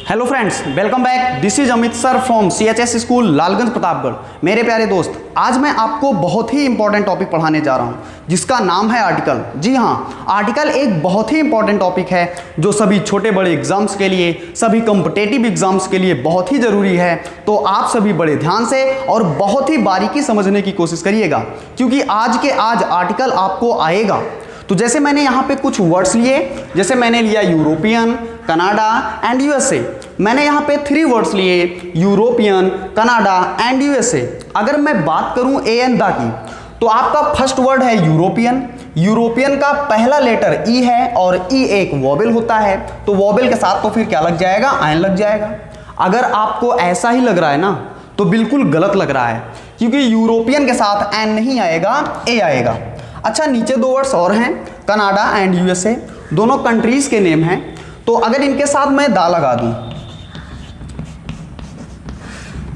Hello friends, welcome back. This is Amit sir from CHS school Lalganj Pratapgarh. मेरे प्यारे दोस्त, आज मैं आपको बहुत ही इंपॉर्टेंट टॉपिक पढ़ाने जा रहा हूं जिसका नाम है आर्टिकल। जी हाँ, आर्टिकल एक बहुत ही इंपॉर्टेंट टॉपिक है जो सभी छोटे बड़े एग्जाम्स के लिए, सभी कॉम्पिटिटिव एग्जाम्स के लिए बहुत ही ज़रूरी है। तो आप सभी बड़े ध्यान से और बहुत ही बारीकी समझने की कोशिश करिएगा, क्योंकि आज के आज आर्टिकल आपको आएगा। तो जैसे मैंने यहाँ पे कुछ वर्ड्स लिए, जैसे मैंने लिया यूरोपियन, कनाडा एंड USA। मैंने यहाँ पे 3 वर्ड्स लिए, यूरोपियन, कनाडा एंड USA। अगर मैं बात करूँ ए एंड द की, तो आपका फर्स्ट वर्ड है यूरोपियन। यूरोपियन का पहला लेटर ई है और ई एक वॉवेल होता है, तो वॉवेल के साथ तो फिर क्या लग जाएगा, एन लग जाएगा। अगर आपको ऐसा ही लग रहा है ना, तो बिल्कुल गलत लग रहा है, क्योंकि यूरोपियन के साथ एन नहीं आएगा, ए आएगा। अच्छा, नीचे 2 वर्ड्स और हैं, कनाडा एंड USA। दोनों कंट्रीज के नेम हैं, तो अगर इनके साथ मैं दा लगा दूं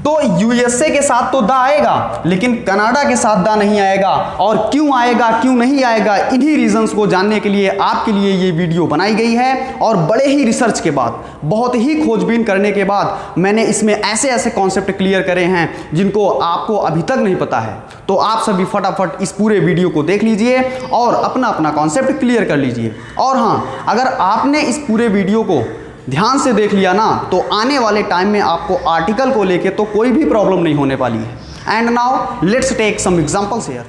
तो USA के साथ तो दा आएगा, लेकिन कनाडा के साथ दा नहीं आएगा। और क्यों आएगा, क्यों नहीं आएगा, इन्हीं रीजंस को जानने के लिए आपके लिए ये वीडियो बनाई गई है। और बड़े ही रिसर्च के बाद, बहुत ही खोजबीन करने के बाद मैंने इसमें ऐसे ऐसे कॉन्सेप्ट क्लियर करे हैं जिनको आपको अभी तक नहीं पता है। तो आप सभी फटाफट इस पूरे वीडियो को देख लीजिए और अपना अपना कॉन्सेप्ट क्लियर कर लीजिए। और हाँ, अगर आपने इस पूरे वीडियो को ध्यान से देख लिया ना, तो आने वाले टाइम में आपको आर्टिकल को लेके तो कोई भी प्रॉब्लम नहीं होने वाली है। And now let's take some examples here.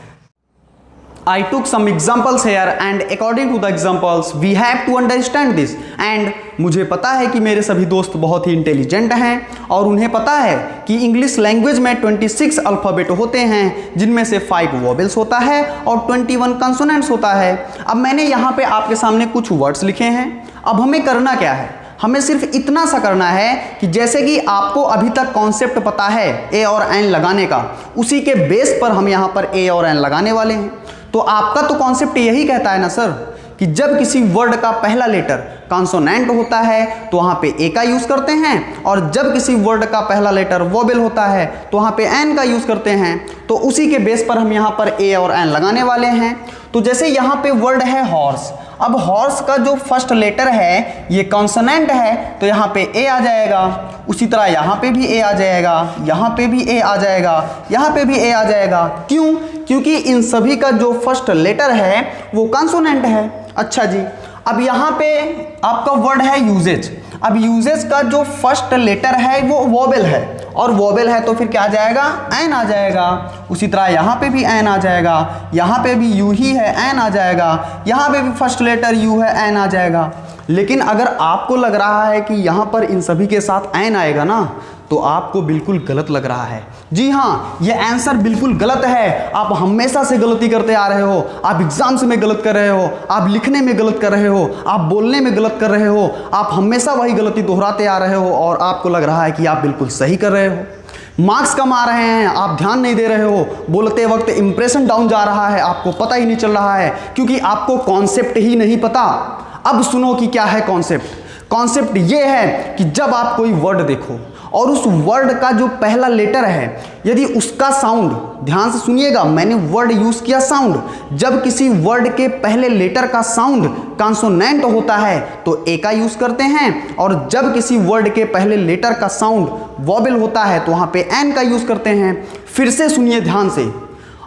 I took some examples here and according to the examples we have to understand this। and मुझे पता है कि मेरे सभी दोस्त बहुत ही इंटेलिजेंट हैं और उन्हें पता है कि इंग्लिश लैंग्वेज में 26 अल्फ़ाबेट होते हैं, जिनमें से 5 वोवेल्स होता है और 21 कंसोनेंट्स होता है। अब मैंने यहाँ पे आपके सामने कुछ वर्ड्स लिखे हैं। अब हमें करना क्या है, हमें सिर्फ इतना सा करना है कि जैसे कि आपको अभी तक कॉन्सेप्ट पता है ए और एन लगाने का, उसी के बेस पर हम यहाँ पर ए और एन लगाने वाले हैं। तो आपका तो कॉन्सेप्ट यही कहता है ना सर, कि जब किसी वर्ड का पहला लेटर कॉन्सोनेंट होता है तो वहाँ पे ए का यूज़ करते हैं, और जब किसी वर्ड का पहला लेटर वोवेल होता है तो वहाँ पे एन का यूज़ करते हैं। तो उसी के बेस पर हम यहाँ पर ए और एन लगाने वाले हैं। तो जैसे यहाँ पे वर्ड है हॉर्स। अब हॉर्स का जो फर्स्ट लेटर है ये कॉन्सोनेंट है, तो यहाँ पे ए आ जाएगा। उसी तरह यहाँ पे भी ए आ जाएगा, यहाँ पे भी ए आ जाएगा, यहाँ पे भी ए आ जाएगा। क्यों? क्योंकि इन सभी का जो फर्स्ट लेटर है वो कॉन्सोनेंट है। अच्छा जी, अब यहाँ पे आपका वर्ड है यूजेज। अब यूजेज का जो फर्स्ट लेटर है वो वोवेल है, और वोवेल है तो फिर क्या आ जाएगा, एन आ जाएगा। उसी तरह यहाँ पे भी एन आ जाएगा, यहाँ पे भी यू ही है, एन आ जाएगा, यहाँ पे भी फर्स्ट लेटर यू है, एन आ जाएगा। लेकिन अगर आपको लग रहा है कि यहाँ पर इन सभी के साथ एन आएगा ना, तो आपको बिल्कुल गलत लग रहा है। जी हाँ, ये आंसर बिल्कुल गलत है। आप हमेशा से गलती करते आ रहे हो। आप एग्जाम्स में गलत कर रहे हो, आप लिखने में गलत कर रहे हो, आप बोलने में गलत कर रहे हो, आप हमेशा वही गलती दोहराते आ रहे हो और आपको लग रहा है कि आप बिल्कुल सही कर रहे हो। मार्क्स कम आ रहे हैं, आप ध्यान नहीं दे रहे हो, बोलते वक्त इंप्रेशन डाउन जा रहा है, आपको पता ही नहीं चल रहा है, क्योंकि आपको कॉन्सेप्ट ही नहीं पता। अब सुनो कि क्या है कॉन्सेप्ट। कॉन्सेप्ट ये है कि जब आप कोई वर्ड देखो और उस वर्ड का जो पहला लेटर है, यदि उसका साउंड, ध्यान से सुनिएगा, मैंने वर्ड यूज किया साउंड। जब किसी वर्ड के पहले लेटर का साउंड कॉन्सोनेंट होता है तो ए का यूज करते हैं, और जब किसी वर्ड के पहले लेटर का साउंड वोवेल होता है तो वहाँ पे एन का यूज करते हैं। फिर से सुनिए ध्यान से।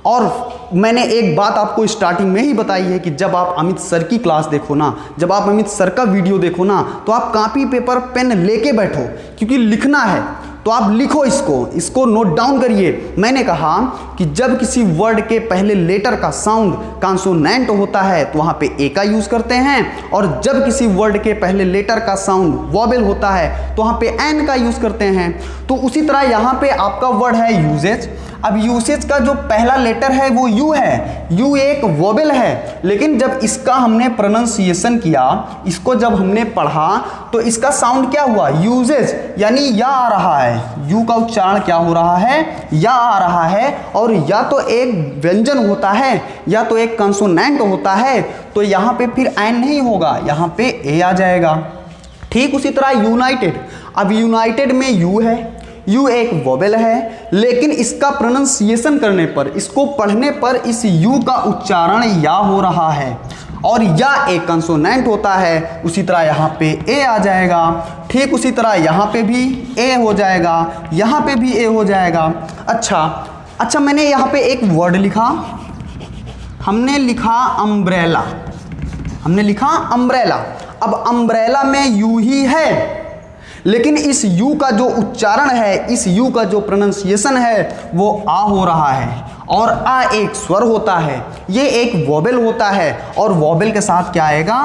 और मैंने एक बात आपको स्टार्टिंग में ही बताई है कि जब आप अमित सर की क्लास देखो ना, जब आप अमित सर का वीडियो देखो ना, तो आप कॉपी पेपर पेन लेके बैठो, क्योंकि लिखना है तो आप लिखो, इसको नोट डाउन करिए। मैंने कहा कि जब किसी वर्ड के पहले लेटर का साउंड कॉन्सोनेंट होता है तो वहाँ पे ए का यूज़ करते हैं, और जब किसी वर्ड के पहले लेटर का साउंड वोवेल होता है तो वहाँ पे एन का यूज़ करते हैं। तो उसी तरह यहाँ पे आपका वर्ड है यूजेज। अब यूसेज का जो पहला लेटर है वो यू है, यू एक वोवेल है, लेकिन जब इसका हमने प्रोनाउंसिएशन किया, इसको जब हमने पढ़ा, तो इसका साउंड क्या हुआ, यूजेज, यानी या आ रहा है। यू का उच्चारण क्या हो रहा है, या आ रहा है। और या तो एक व्यंजन होता है या तो एक कंसोनेंट होता है, तो यहाँ पे फिर एन नहीं होगा, यहाँ पे ए आ जाएगा। ठीक उसी तरह यूनाइटेड। अब यूनाइटेड में यू है, यू एक वोवेल है, लेकिन इसका प्रोनाउंसिएशन करने पर, इसको पढ़ने पर इस यू का उच्चारण या हो रहा है। और या एक कंसोनेंट होता है, उसी तरह यहाँ पे ए आ जाएगा। ठीक उसी तरह यहाँ पे भी ए हो जाएगा, यहाँ पे भी ए हो जाएगा। अच्छा मैंने यहाँ पे एक वर्ड लिखा, हमने लिखा अम्ब्रेला, हमने लिखा अम्ब्रेला। अब अम्ब्रेला में यू ही है, लेकिन इस यू का जो उच्चारण है, इस यू का जो प्रोनाउंसिएशन है वो आ हो रहा है, और आ एक स्वर होता है, ये एक वोबेल होता है, और वोबेल के साथ क्या आएगा,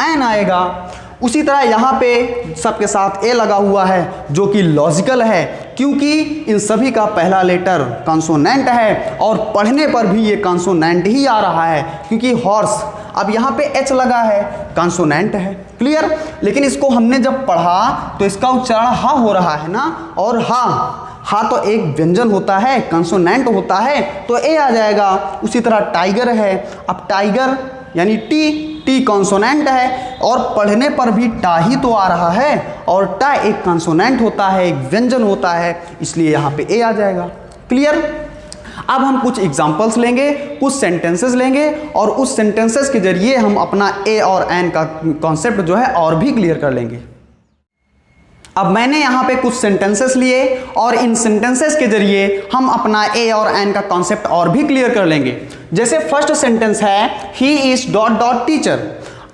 एन आएगा। उसी तरह यहाँ पे सबके साथ ए लगा हुआ है, जो कि लॉजिकल है, क्योंकि इन सभी का पहला लेटर कंसोनेंट है, और पढ़ने पर भी ये कंसोनेंट ही आ रहा है, क्योंकि हॉर्स, अब यहाँ पे एच लगा है, कंसोनेंट है, क्लियर। लेकिन इसको हमने जब पढ़ा तो इसका उच्चारण हा हो रहा है ना, और हा तो एक व्यंजन होता है, कंसोनेंट होता है, तो ए आ जाएगा। उसी तरह टाइगर है, अब टाइगर यानी टी कंसोनेंट है, और पढ़ने पर भी टा ही तो आ रहा है, और टा एक कंसोनेंट होता है, एक व्यंजन होता है, इसलिए यहाँ पे ए आ जाएगा, क्लियर। अब हम कुछ एग्जाम्पल्स लेंगे, कुछ सेंटेंसेस लेंगे, और उस सेंटेंसेस के जरिए हम अपना ए और एन का कॉन्सेप्ट जो है और भी क्लियर कर लेंगे। अब मैंने यहाँ पे कुछ सेंटेंसेस लिए, और इन सेंटेंसेस के जरिए हम अपना ए और एन का कॉन्सेप्ट और भी क्लियर कर लेंगे। जैसे फर्स्ट सेंटेंस है, ही इज ... टीचर।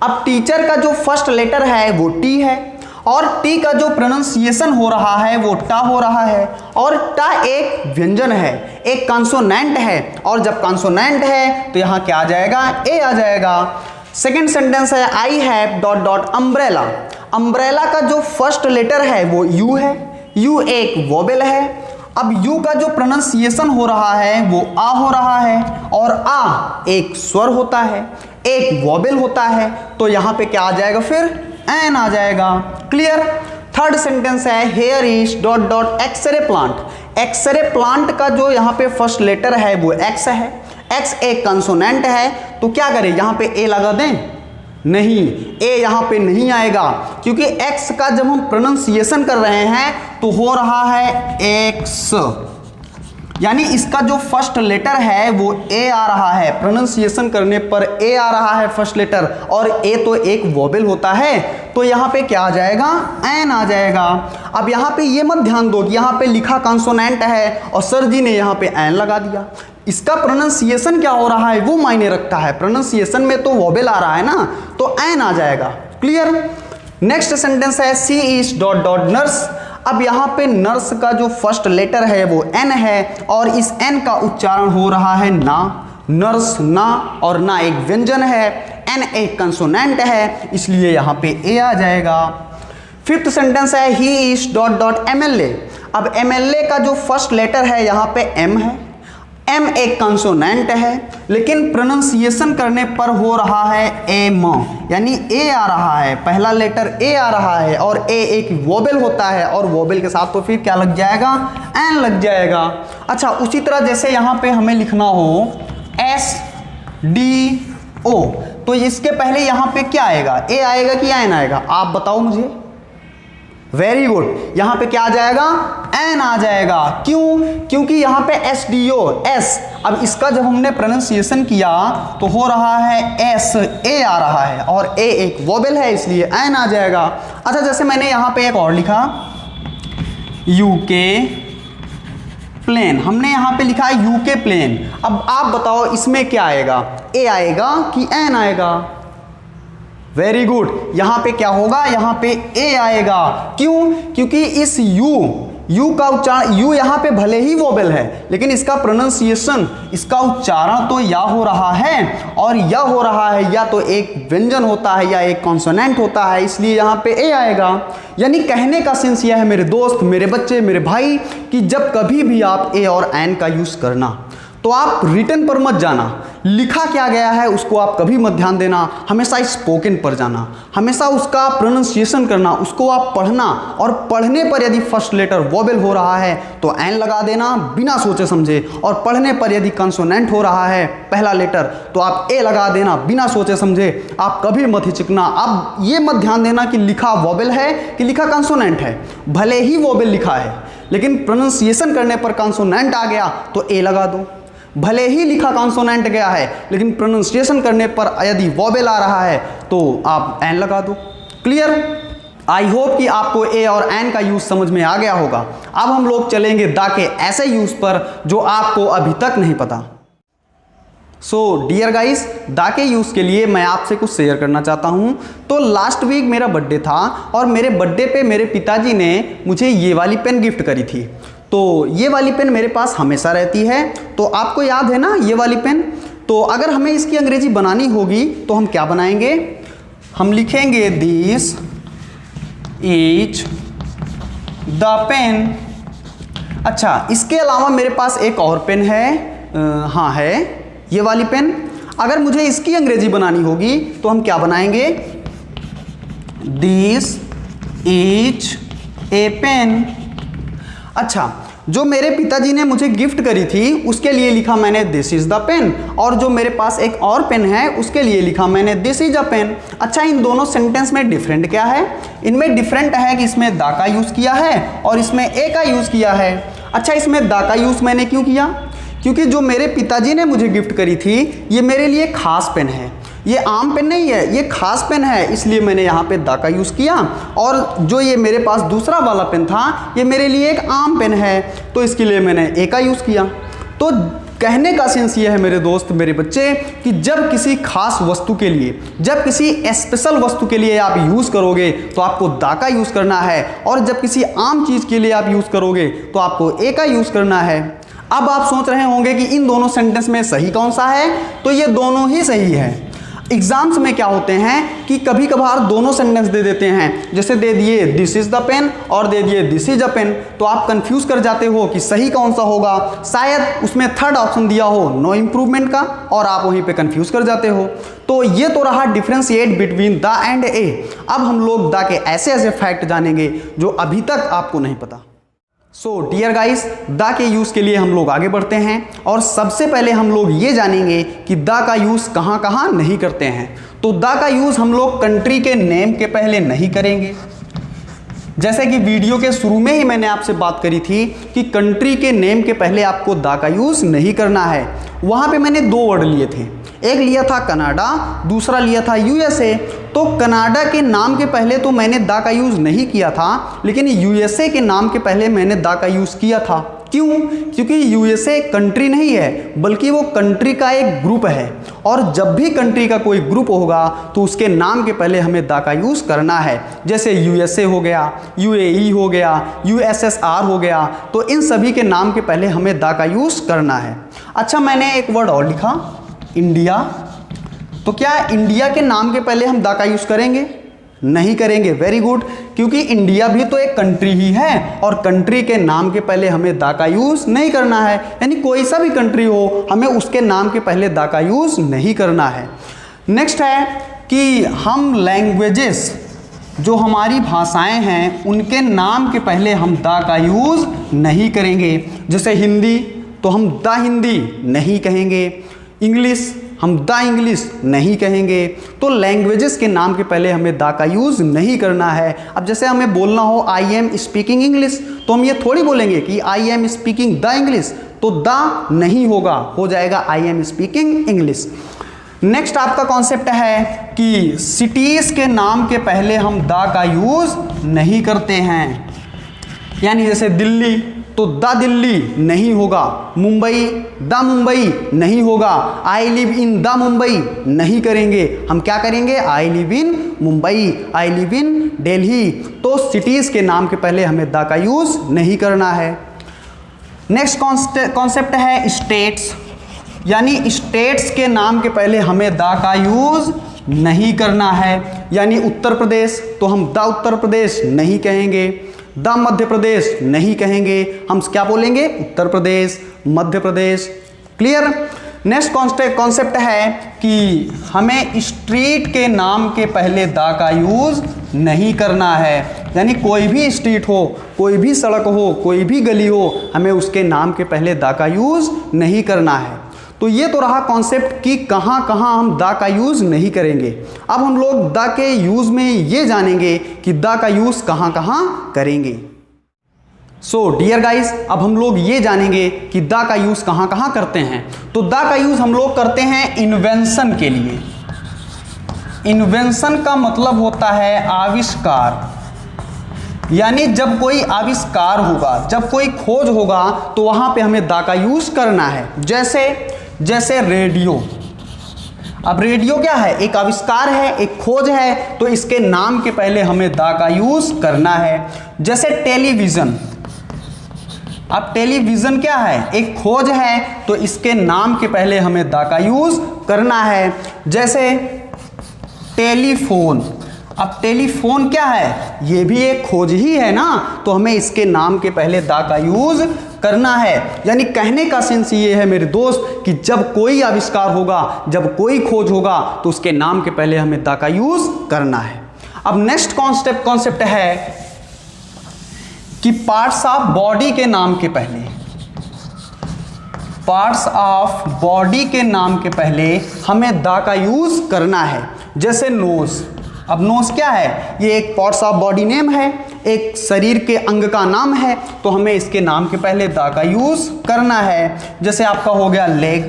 अब टीचर का जो फर्स्ट लेटर है वो टी है, और टी का जो प्रोनाउंसिएशन हो रहा है वो टा हो रहा है, और टा एक व्यंजन है, एक कंसोनेंट है, और जब कंसोनेंट है तो यहाँ क्या आ जाएगा, ए आ जाएगा। सेकेंड सेंटेंस है, आई हैव ... अम्ब्रेला। अम्ब्रेला का जो फर्स्ट लेटर है वो यू है, यू एक वोबेल है। अब यू का जो प्रोनाउंसिएशन हो रहा है वो आ हो रहा है, और आ एक स्वर होता है, एक वोबेल होता है, तो यहाँ पे क्या आ जाएगा, फिर एन आ जाएगा, क्लियर। थर्ड सेंटेंस है, here is ... X-ray plant. X-ray plant का जो यहाँ पे फर्स्ट लेटर है वो एक्स है, एक्स एक कंसोनेंट है, तो क्या करें, यहाँ पे ए लगा दें, नहीं, ए यहाँ पे नहीं आएगा, क्योंकि एक्स का जब हम प्रोनाउंसिएशन कर रहे हैं तो हो रहा है एक्स, यानी इसका जो फर्स्ट लेटर है वो ए आ रहा है, प्रोनाउंसिएशन करने पर ए आ रहा है फर्स्ट लेटर, और ए तो एक वोबेल होता है, तो यहाँ पे क्या आ जाएगा, एन आ जाएगा। अब यहाँ पे ये मत ध्यान दो कि यहाँ पे लिखा कंसोनेंट है और सर जी ने यहाँ पे एन लगा दिया, इसका प्रोनाउंसिएशन क्या हो रहा है वो मायने रखता है, प्रोनाउंसिएशन में तो वोबेल आ रहा है ना, तो एन आ जाएगा, क्लियर। नेक्स्ट सेंटेंस है, सी इज ... नर्स। अब यहाँ पे नर्स का जो फर्स्ट लेटर है वो एन है, और इस एन का उच्चारण हो रहा है ना, नर्स ना, और ना एक व्यंजन है, एन एक कंसोनेंट है, इसलिए यहाँ पे ए आ जाएगा। फिफ्थ सेंटेंस है, ही इज ... MLA। अब MLA का जो फर्स्ट लेटर है यहाँ पे एम है, एम एक कंसोनेंट है, लेकिन प्रोनाउंसिएशन करने पर हो रहा है एम, यानी ए आ रहा है, पहला लेटर ए आ रहा है, और ए एक वोबेल होता है, और वोबेल के साथ तो फिर क्या लग जाएगा, एन लग जाएगा। अच्छा, उसी तरह जैसे यहाँ पे हमें लिखना हो SDO, तो इसके पहले यहाँ पे क्या आएगा, ए आएगा कि एन आएगा, आप बताओ मुझे। वेरी गुड, यहाँ पे क्या आ जाएगा, एन आ जाएगा। क्यों, क्योंकि यहाँ पे SDO एस, अब इसका जब हमने प्रोनाउंसिएशन किया तो हो रहा है एस, ए आ रहा है, और ए एक वोबेल है, इसलिए एन आ जाएगा। अच्छा, जैसे मैंने यहाँ पे एक और लिखा, यूके प्लेन, हमने यहाँ पे लिखा है यूके प्लेन। अब आप बताओ इसमें क्या आएगा, ए आएगा कि एन आएगा। वेरी गुड, यहाँ पे क्या होगा, यहाँ पे ए आएगा। क्यों, क्योंकि इस यू का उच्चारण, यू यहाँ पे भले ही वोबेल है, लेकिन इसका प्रोनाउंसिएशन, इसका उच्चारण तो या हो रहा है, और या हो रहा है, या तो एक व्यंजन होता है या एक कॉन्सोनेंट होता है, इसलिए यहाँ पे ए आएगा। यानी कहने का सेंस यह है मेरे दोस्त, मेरे बच्चे, मेरे भाई, कि जब कभी भी आप ए और एन का यूज करना तो आप रिटन पर मत जाना, लिखा क्या गया है उसको आप कभी मत ध्यान देना, हमेशा स्पोकन पर जाना, हमेशा उसका प्रोनाउंसिएशन करना, उसको आप पढ़ना, और पढ़ने पर यदि फर्स्ट लेटर वोबेल हो रहा है तो एन लगा देना बिना सोचे समझे, और पढ़ने पर यदि कंसोनेंट हो रहा है पहला लेटर तो आप ए लगा देना बिना सोचे समझे, आप कभी मत हिचकना। अब ये मत ध्यान देना कि लिखा वोबेल है कि लिखा कंसोनेंट है, भले ही वोबेल लिखा है लेकिन प्रोनाउंसिएशन करने पर कंसोनेंट आ गया तो ए लगा दो, भले ही लिखा कॉन्सोनेंट गया है, लेकिन प्रोनाउंसिएशन करने पर यदि वॉवेल आ रहा है तो आप एन लगा दो। क्लियर? आई होप कि आपको ए और एन का यूज समझ में आ गया होगा। अब हम लोग चलेंगे द के ऐसे यूज पर जो आपको अभी तक नहीं पता। सो डियर गाइस, द के यूज के लिए मैं आपसे कुछ शेयर करना चाहता हूं। तो लास्ट वीक मेरा बर्थडे था और मेरे बर्थडे पे मेरे पिताजी ने मुझे ये वाली पेन गिफ्ट करी थी। तो ये वाली पेन मेरे पास हमेशा रहती है। तो आपको याद है ना ये वाली पेन? तो अगर हमें इसकी अंग्रेजी बनानी होगी तो हम क्या बनाएंगे? हम लिखेंगे दिस इज द पेन। अच्छा, इसके अलावा मेरे पास एक और पेन है, हाँ है ये वाली पेन। अगर मुझे इसकी अंग्रेजी बनानी होगी तो हम क्या बनाएंगे? This is a pen. अच्छा, जो मेरे पिताजी ने मुझे गिफ्ट करी थी उसके लिए लिखा मैंने दिस इज द पेन, और जो मेरे पास एक और पेन है उसके लिए लिखा मैंने दिस इज अ पेन। अच्छा, इन दोनों सेंटेंस में डिफरेंट क्या है? इनमें डिफरेंट है कि इसमें द का यूज किया है और इसमें ए का यूज किया है। अच्छा, इसमें द का यूज मैंने क्यों किया? क्योंकि जो मेरे पिताजी ने मुझे गिफ्ट करी थी ये मेरे लिए खास पेन है, ये आम पेन नहीं है, ये खास पेन है, इसलिए मैंने यहाँ पे द का यूज़ किया। और जो ये मेरे पास दूसरा वाला पेन था ये मेरे लिए एक आम पेन है, तो इसके लिए मैंने ए का यूज़ किया। तो कहने का सेंस ये है मेरे दोस्त, मेरे बच्चे, कि जब किसी खास वस्तु के लिए, जब किसी स्पेशल वस्तु के लिए आप यूज़ करोगे तो आपको द का यूज़ करना है, और जब किसी आम चीज़ के लिए आप यूज़ करोगे तो आपको ए का यूज़ करना है। अब आप सोच रहे होंगे कि इन दोनों सेंटेंस में सही कौन सा है? तो ये दोनों ही सही है। एग्जाम्स में क्या होते हैं कि कभी कभार दोनों सेंटेंस दे देते हैं, जैसे दे दिए दिस इज द पेन और दे दिए दिस इज अ पेन, तो आप कंफ्यूज कर जाते हो कि सही कौन सा होगा। शायद उसमें थर्ड ऑप्शन दिया हो नो इम्प्रूवमेंट का, और आप वहीं पे कंफ्यूज कर जाते हो। तो ये तो रहा डिफ्रेंशिएट बिटवीन द एंड ए। अब हम लोग द के ऐसे ऐसे फैक्ट जानेंगे जो अभी तक आपको नहीं पता। सो डियर गाइस, द के यूज़ के लिए हम लोग आगे बढ़ते हैं, और सबसे पहले हम लोग ये जानेंगे कि द का यूज़ कहाँ कहाँ नहीं करते हैं। तो द का यूज़ हम लोग कंट्री के नेम के पहले नहीं करेंगे। जैसे कि वीडियो के शुरू में ही मैंने आपसे बात करी थी कि कंट्री के नेम के पहले आपको द का यूज़ नहीं करना है। वहाँ पे मैंने दो वर्ड लिए थे, एक लिया था कनाडा, दूसरा लिया था यूएसए। तो कनाडा के नाम के पहले तो मैंने द का यूज़ नहीं किया था, लेकिन यूएसए के नाम के पहले मैंने द का यूज़ किया था। क्यों? क्योंकि यूएसए कंट्री नहीं है, बल्कि वो कंट्री का एक ग्रुप है, और जब भी कंट्री का कोई ग्रुप होगा तो उसके नाम के पहले हमें द का यूज़ करना है। जैसे यूएसए हो गया, यूएई हो गया, यूएसएसआर हो गया, तो इन सभी के नाम के पहले हमें द का यूज़ करना है। अच्छा, मैंने एक वर्ड और लिखा, इंडिया। तो क्या इंडिया के नाम के पहले हम द का यूज़ करेंगे? नहीं करेंगे। वेरी गुड, क्योंकि इंडिया भी तो एक कंट्री ही है, और कंट्री के नाम के पहले हमें द का यूज़ नहीं करना है। यानी कोई सा भी कंट्री हो, हमें उसके नाम के पहले द का यूज़ नहीं करना है। नेक्स्ट है कि हम लैंग्वेजेस, जो हमारी भाषाएं हैं, उनके नाम के पहले हम द का यूज़ नहीं करेंगे। जैसे हिंदी, तो हम द हिंदी नहीं कहेंगे। इंग्लिश, हम द इंग्लिश नहीं कहेंगे। तो लैंग्वेजेस के नाम के पहले हमें द का यूज़ नहीं करना है। अब जैसे हमें बोलना हो आई एम स्पीकिंग इंग्लिश, तो हम ये थोड़ी बोलेंगे कि I am speaking the English, तो द नहीं होगा, हो जाएगा I am speaking English. Next आपका कॉन्सेप्ट है कि सिटीज़ के नाम के पहले हम द का यूज़ नहीं करते हैं। यानी जैसे दिल्ली, तो द दिल्ली नहीं होगा। मुंबई, द मुंबई नहीं होगा। I live in the Mumbai नहीं करेंगे, हम क्या करेंगे? I live in Mumbai, I live in Delhi. तो सिटीज़ के नाम के पहले हमें द का यूज़ नहीं करना है। नेक्स्ट कॉन्सेप्ट है स्टेट्स, यानी स्टेट्स के नाम के पहले हमें द का यूज़ नहीं करना है। यानी उत्तर प्रदेश, तो हम द उत्तर प्रदेश नहीं कहेंगे। द मध्य प्रदेश नहीं कहेंगे, हम क्या बोलेंगे? Uttar Pradesh, Madhya Pradesh. Clear? Next concept है कि हमें स्ट्रीट के नाम के पहले द का यूज़ नहीं करना है। यानी कोई भी स्ट्रीट हो, कोई भी सड़क हो, कोई भी गली हो, हमें उसके नाम के पहले द का यूज़ नहीं करना है। तो ये तो रहा कॉन्सेप्ट कि कहाँ कहाँ हम द का यूज़ नहीं करेंगे। अब हम लोग द के यूज़ में ये जानेंगे कि द का यूज़ कहाँ कहाँ करेंगे। सो डियर गाइस, अब हम लोग ये जानेंगे कि द का यूज कहाँ कहाँ करते हैं। तो द का यूज हम लोग करते हैं इन्वेंशन के लिए। इन्वेंशन का मतलब होता है आविष्कार, यानी जब कोई आविष्कार होगा, जब कोई खोज होगा तो वहां पे हमें द का यूज करना है। जैसे रेडियो। अब रेडियो क्या है? एक आविष्कार है, एक खोज है, तो इसके नाम के पहले हमें द का यूज करना है। जैसे टेलीविजन। अब टेलीविजन क्या है? एक खोज है, तो इसके नाम के पहले हमें द का यूज करना है। जैसे टेलीफोन। अब टेलीफोन क्या है? ये भी एक खोज ही है ना, तो हमें इसके नाम के पहले द का यूज करना है। यानी कहने का सेंस ये है मेरे दोस्त कि जब कोई आविष्कार होगा, जब कोई खोज होगा, तो उसके नाम के पहले हमें द का यूज करना है। अब नेक्स्ट कॉन्सेप्ट है कि पार्ट्स ऑफ बॉडी के नाम के पहले, पार्ट्स ऑफ बॉडी के नाम के पहले हमें द का यूज करना है। जैसे नोज। अब नोज क्या है? ये एक पार्ट्स ऑफ बॉडी नेम है, एक शरीर के अंग का नाम है, तो हमें इसके नाम के पहले द का यूज करना है। जैसे आपका हो गया लेग,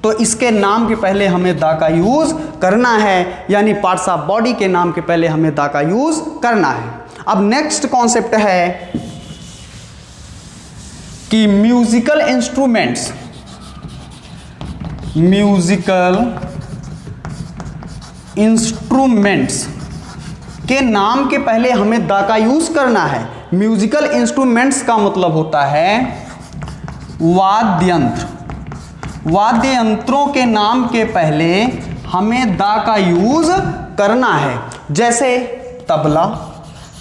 तो इसके नाम के पहले हमें द का यूज करना है, यानी पार्ट्स ऑफ बॉडी के नाम के पहले हमें द का यूज करना है। अब नेक्स्ट कॉन्सेप्ट है कि म्यूजिकल इंस्ट्रूमेंट्स, म्यूजिकल इंस्ट्रूमेंट्स के नाम के पहले हमें द का यूज करना है। म्यूजिकल इंस्ट्रूमेंट्स का मतलब होता है वाद्य यंत्र। वाद्य यंत्रों के नाम के पहले हमें द का यूज करना है। जैसे तबला।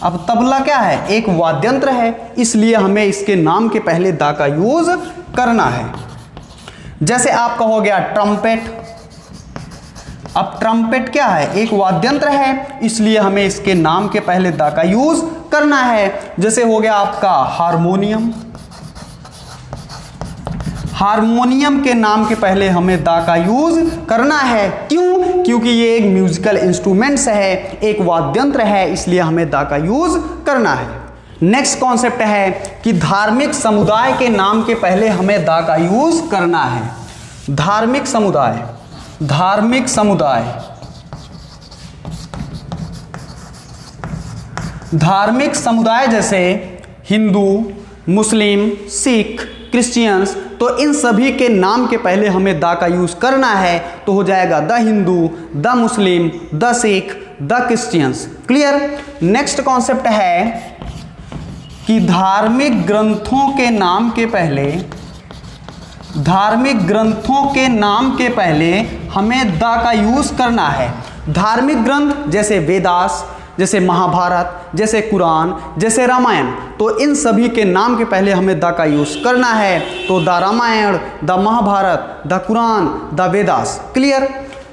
अब तबला क्या है? एक वाद्य यंत्र है, इसलिए हमें इसके नाम के पहले द का यूज करना है। जैसे आपका हो गया ट्रम्पेट। अब ट्रम्पेट क्या है? एक वाद्य यंत्र है, इसलिए हमें इसके नाम के पहले द का यूज करना है। जैसे हो गया आपका हारमोनियम। हारमोनियम के नाम के पहले हमें द का यूज करना है। क्यों? क्योंकि ये एक म्यूजिकल इंस्ट्रूमेंट्स है, एक वाद्य यंत्र है, इसलिए हमें द का यूज करना है। नेक्स्ट कॉन्सेप्ट है कि धार्मिक समुदाय के नाम के पहले हमें द का यूज करना है। धार्मिक समुदाय। धार्मिक समुदाय। धार्मिक समुदाय जैसे हिंदू, मुस्लिम, सिख, क्रिश्चियंस, तो इन सभी के नाम के पहले हमें द का यूज करना है, तो हो जाएगा the Hindu, the Muslim, the Sikh, the Christians. Clear? Next concept है कि धार्मिक ग्रंथों के नाम के पहले, धार्मिक ग्रंथों के नाम के पहले हमें द का यूज करना है। धार्मिक ग्रंथ जैसे वेदास, जैसे महाभारत, जैसे कुरान, जैसे रामायण, तो इन सभी के नाम के पहले हमें द का यूज करना है। तो the Ramayana, the Mahabharata, the Quran, the Vedas. Clear?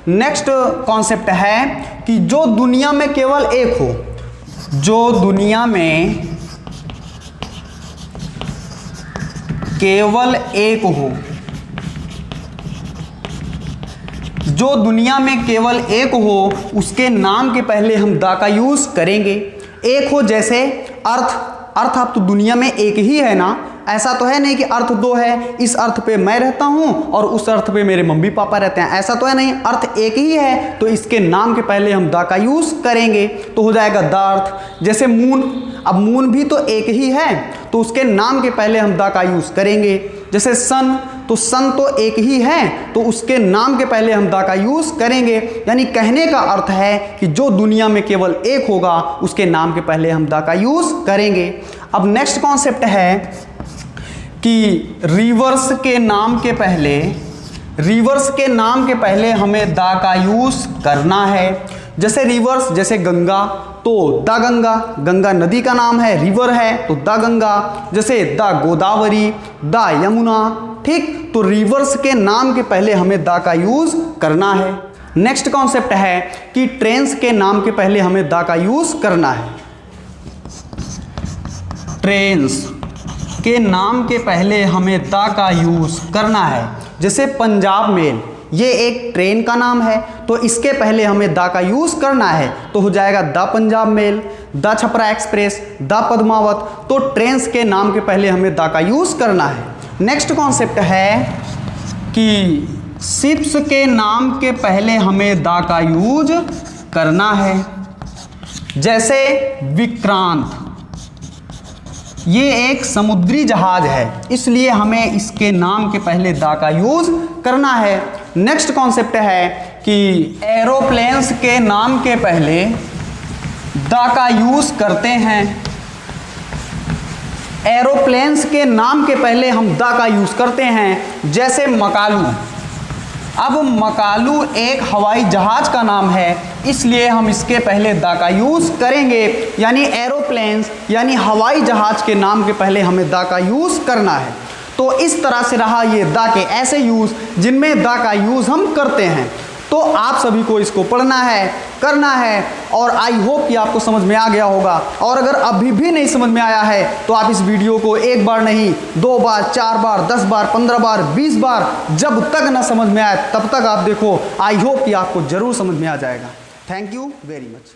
Next concept है कि जो दुनिया में केवल एक हो, जो दुनिया में केवल एक हो, जो दुनिया में केवल एक हो, उसके नाम के पहले हम द का यूज करेंगे। एक हो जैसे अर्थ। अर्थ अब तो दुनिया में एक ही है ना, ऐसा तो है नहीं कि अर्थ दो है, इस अर्थ पे मैं रहता हूँ और उस अर्थ पे मेरे मम्मी पापा रहते हैं, ऐसा तो है नहीं। अर्थ एक ही है, तो इसके नाम के पहले हम द का यूज करेंगे, तो हो जाएगा द अर्थ। जैसे मून। अब मून भी तो एक ही है, तो उसके नाम के पहले हम द का यूज करेंगे। जैसे सन, तो सन तो एक ही है, तो उसके नाम के पहले हम द का यूज करेंगे। यानी कहने का अर्थ है कि जो दुनिया में केवल एक होगा, उसके नाम के पहले हम द का यूज करेंगे। अब नेक्स्ट कॉन्सेप्ट है कि रिवर्स के नाम के पहले, रिवर्स के नाम के पहले हमें द का यूज करना है। जैसे रिवर्स, जैसे गंगा, तो द गंगा, गंगा नदी का नाम है, रिवर है, तो द गंगा। जैसे द गोदावरी, द यमुना। ठीक, तो रिवर्स के नाम के पहले हमें द का यूज करना है। नेक्स्ट कॉन्सेप्ट है कि ट्रेन्स के नाम के पहले हमें द का यूज करना है। ट्रेन्स के नाम के पहले हमें द का यूज करना है। जैसे पंजाब मेल, ये एक ट्रेन का नाम है, तो इसके पहले हमें द का यूज़ करना है, तो हो जाएगा the Punjab Mail, the Chhapra Express, the Padmavat. तो ट्रेन्स के नाम के पहले हमें द का यूज़ करना है। नेक्स्ट कॉन्सेप्ट है कि शिप्स के नाम के पहले हमें द का यूज करना है। जैसे विक्रांत, ये एक समुद्री जहाज है, इसलिए हमें इसके नाम के पहले द का यूज करना है। नेक्स्ट कॉन्सेप्ट है कि एरोप्लेन्स के नाम के पहले द का यूज करते हैं। एरोप्लेन्स के नाम के पहले हम द का यूज करते हैं। जैसे मकालू, अब मकालू एक हवाई जहाज का नाम है, इसलिए हम इसके पहले द का यूज़ करेंगे। यानी एरोप्लेन्स यानी हवाई जहाज के नाम के पहले हमें द का यूज़ करना है। तो इस तरह से रहा ये द के ऐसे यूज़ जिनमें द का यूज़ हम करते हैं। तो आप सभी को इसको पढ़ना है, करना है, और आई होप कि आपको समझ में आ गया होगा। और अगर अभी भी नहीं समझ में आया है तो आप इस वीडियो को एक बार नहीं, 2 बार, 4 बार, 10 बार, 15 बार, 20 बार, जब तक ना समझ में आए तब तक आप देखो। आई होप कि आपको ज़रूर समझ में आ जाएगा। Thank you very much.